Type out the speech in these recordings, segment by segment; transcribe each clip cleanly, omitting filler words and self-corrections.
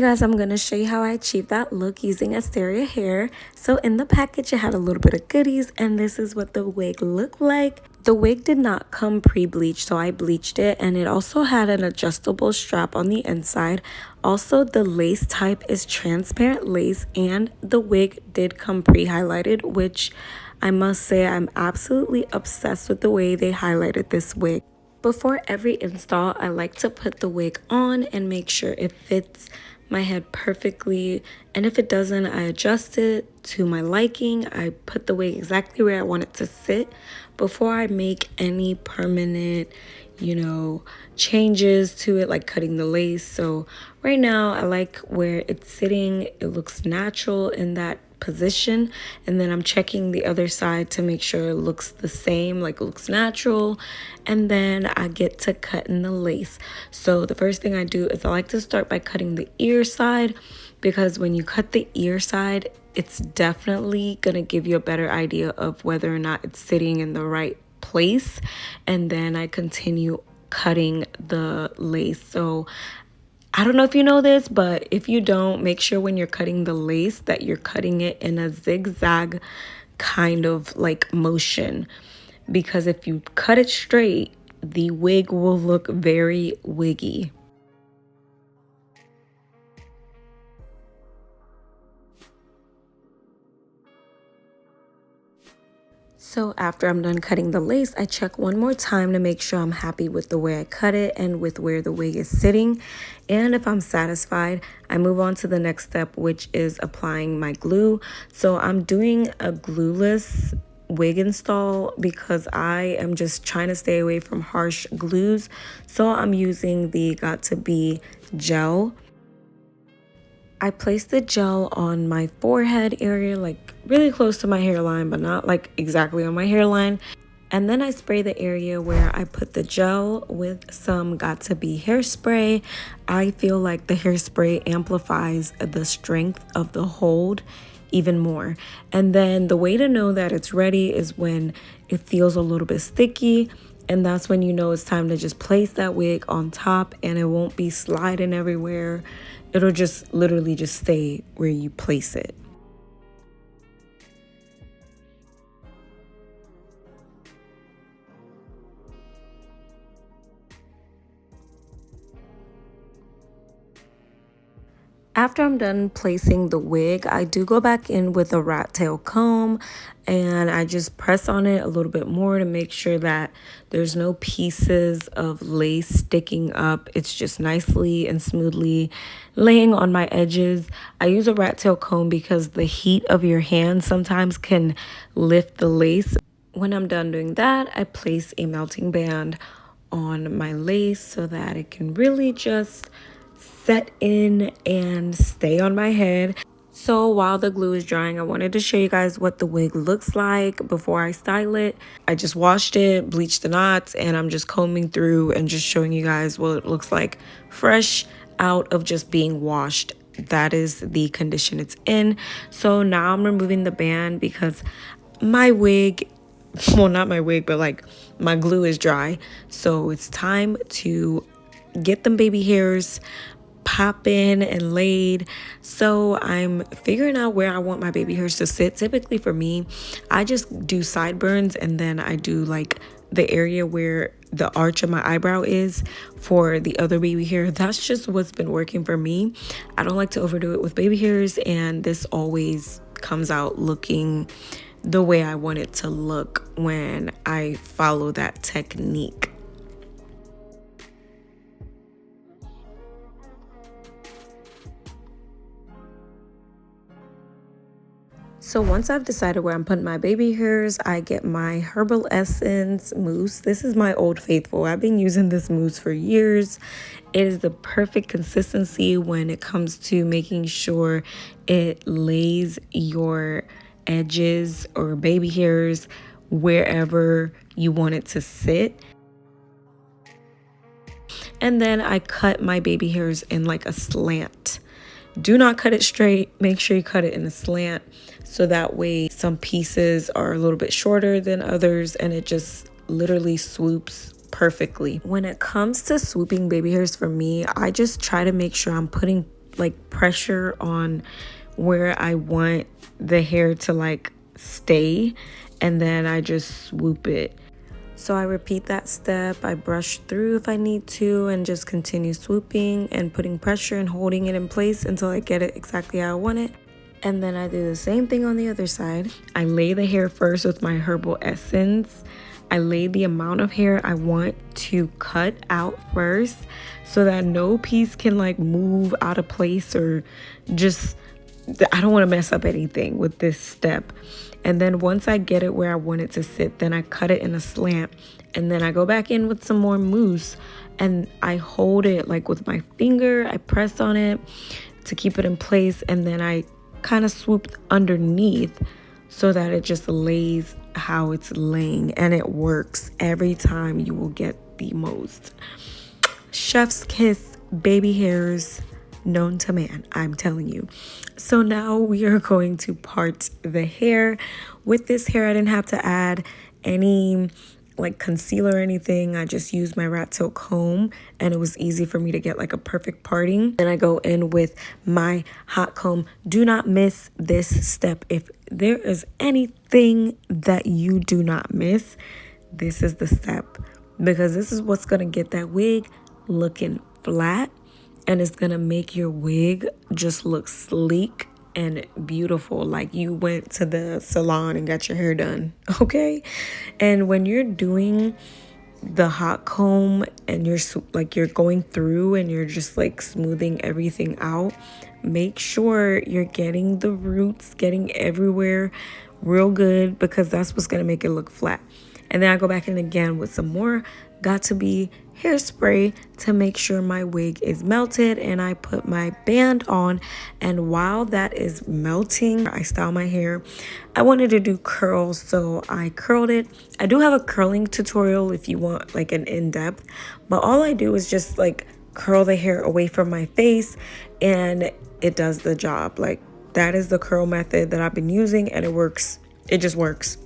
Hey guys, I'm going to show you how I achieved that look using Asteria hair. So in the package, it had a little bit of goodies, and this is what the wig looked like. The wig did not come pre-bleached, so I bleached it, and it also had an adjustable strap on the inside. Also, the lace type is transparent lace, and the wig did come pre-highlighted, which I must say I'm absolutely obsessed with the way they highlighted this wig. Before every install, I like to put the wig on and make sure it fits my head perfectly, and if it doesn't, I adjust it to my liking. I put the wig exactly where I want it to sit before I make any permanent, changes to it, like cutting the lace. So right now I like where it's sitting. It looks natural in that position, and then I'm checking the other side to make sure it looks the same, like it looks natural, and then I get to cutting the lace. So the first thing I do is I like to start by cutting the ear side, because when you cut the ear side, it's definitely gonna give you a better idea of whether or not it's sitting in the right place, and then I continue cutting the lace. So I don't know if you know this, but if you don't, make sure when you're cutting the lace that you're cutting it in a zigzag kind of like motion, because if you cut it straight, the wig will look very wiggy. So after I'm done cutting the lace, I check one more time to make sure I'm happy with the way I cut it and with where the wig is sitting. And if I'm satisfied, I move on to the next step, which is applying my glue. So I'm doing a glueless wig install because I am just trying to stay away from harsh glues. So I'm using the Got2b gel. I place the gel on my forehead area, like really close to my hairline, but not like exactly on my hairline. And then I spray the area where I put the gel with some Got2b hairspray. I feel like the hairspray amplifies the strength of the hold even more. And then the way to know that it's ready is when it feels a little bit sticky. And that's when you know it's time to just place that wig on top, and it won't be sliding everywhere. It'll just literally just stay where you place it. After I'm done placing the wig, I do go back in with a rat tail comb, and I just press on it a little bit more to make sure that there's no pieces of lace sticking up. It's just nicely and smoothly laying on my edges. I use a rat tail comb because the heat of your hand sometimes can lift the lace. When I'm done doing that, I place a melting band on my lace so that it can really just set in and stay on my head. So while the glue is drying, I wanted to show you guys what the wig looks like before I style it. I just washed it, bleached the knots, and I'm just combing through and just showing you guys what it looks like fresh out of just being washed. That is the condition it's in. So now I'm removing the band because my wig, well, not my wig, but like my glue is dry. So it's time to get them baby hairs popping and laid. So I'm figuring out where I want my baby hairs to sit. Typically for me, I just do sideburns, and then I do like the area where the arch of my eyebrow is for the other baby hair. That's just what's been working for me. I don't like to overdo it with baby hairs, and this always comes out looking the way I want it to look when I follow that technique. So once I've decided where I'm putting my baby hairs, I get my Herbal Essence mousse. This is my Old Faithful. I've been using this mousse for years. It is the perfect consistency when it comes to making sure it lays your edges or baby hairs wherever you want it to sit. And then I cut my baby hairs in like a slant. Do not cut it straight. Make sure you cut it in a slant, so that way some pieces are a little bit shorter than others, and it just literally swoops perfectly. When it comes to swooping baby hairs for me, I just try to make sure I'm putting like pressure on where I want the hair to like stay, and then I just swoop it. So I repeat that step, I brush through if I need to, and just continue swooping and putting pressure and holding it in place until I get it exactly how I want it. And then I do the same thing on the other side. I lay the hair first with my herbal essence. I lay the amount of hair I want to cut out first so that no piece can like move out of place or just, I don't want to mess up anything with this step. And then once I get it where I want it to sit, then I cut it in a slant. And then I go back in with some more mousse and I hold it like with my finger. I press on it to keep it in place. And then I kind of swoop underneath so that it just lays how it's laying. And it works every time. You will get the most chef's kiss baby hairs known to man, I'm telling you. So now we are going to part the hair. With this hair, I didn't have to add any like concealer or anything. I just used my rat tail comb and it was easy for me to get like a perfect parting. Then I go in with my hot comb. Do not miss this step. If there is anything that you do not miss, this is the step, because this is what's gonna get that wig looking flat, and it's gonna make your wig just look sleek and beautiful, like you went to the salon and got your hair done. Okay. And when you're doing the hot comb and you're going through and you're just like smoothing everything out, make sure you're getting the roots, getting everywhere real good, because that's what's gonna make it look flat. And then I go back in again with some more got to be hairspray to make sure my wig is melted, and I put my band on. And while that is melting, I style my hair. I wanted to do curls, so I curled it. I do have a curling tutorial if you want like an in-depth, but all I do is just like curl the hair away from my face and it does the job. Like, that is the curl method that I've been using and it works. It just works.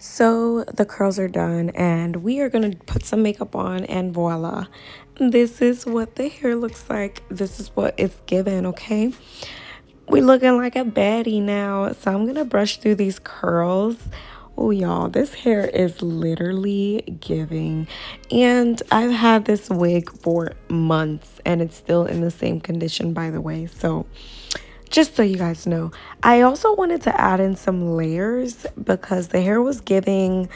So the curls are done and we are going to put some makeup on, and voila, this is what the hair looks like. This is what it's given. Okay, we're looking like a baddie now. So I'm going to brush through these curls. Oh, y'all, this hair is literally giving. And I've had this wig for months and it's still in the same condition, by the way. So just so you guys know, I also wanted to add in some layers because the hair was giving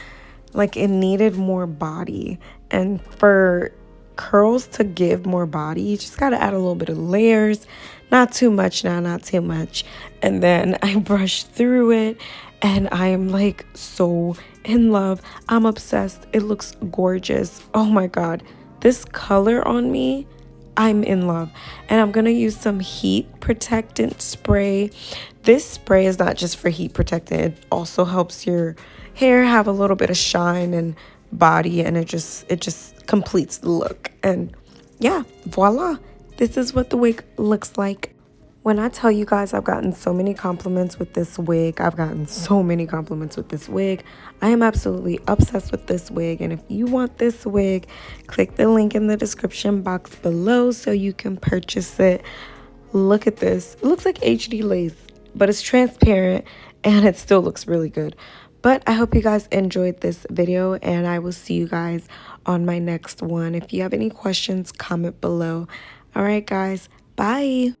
like it needed more body. And for curls to give more body, you just got to add a little bit of layers. Not too much now, not too much. And then I brushed through it and I am like so in love. I'm obsessed. It looks gorgeous. Oh my God. This color on me, I'm in love. And I'm going to use some heat protectant spray. This spray is not just for heat protectant. It also helps your hair have a little bit of shine and body, and it just completes the look. And yeah, voila. This is what the wig looks like. When I tell you guys I've gotten so many compliments with this wig, I am absolutely obsessed with this wig. And if you want this wig, click the link in the description box below so you can purchase it. Look at this. It looks like HD lace, but it's transparent and it still looks really good. But I hope you guys enjoyed this video, and I will see you guys on my next one. If you have any questions, comment below. All right, guys. Bye.